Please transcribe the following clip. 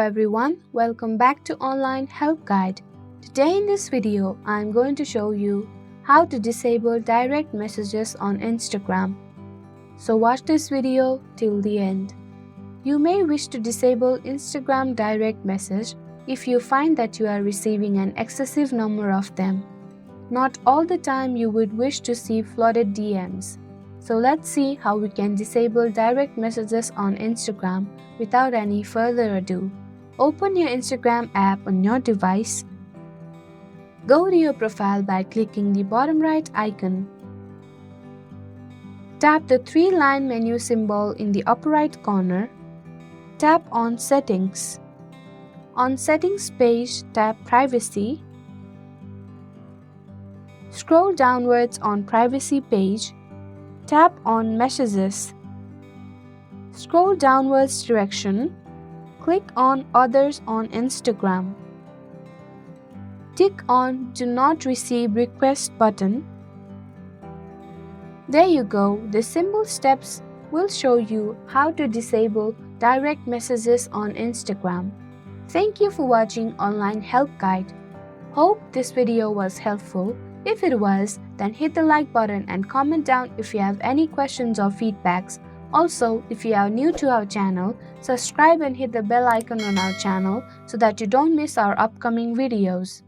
everyone, welcome back to Online Help Guide. Today in this video, I am going to show you how to disable direct messages on Instagram. So watch this video till the end. You may wish to disable Instagram direct message if you find that you are receiving an excessive number of them. Not all the time you would wish to see flooded DMs. So let's see how we can disable direct messages on Instagram without any further ado. Open your Instagram app on your device. Go to your profile by clicking the bottom right icon. Tap the three-line menu symbol in the upper right corner. Tap on Settings. On Settings page, tap Privacy. Scroll downwards on Privacy page. Tap on Messages. Scroll downwards direction. Click on Others on Instagram. Tick on Do Not Receive Request button. There you go, the simple steps will show you how to disable direct messages on Instagram. Thank you for watching Online Help Guide. Hope this video was helpful. If it was, then hit the like button and comment down if you have any questions or feedbacks. Also, if you are new to our channel, subscribe and hit the bell icon on our channel so that you don't miss our upcoming videos.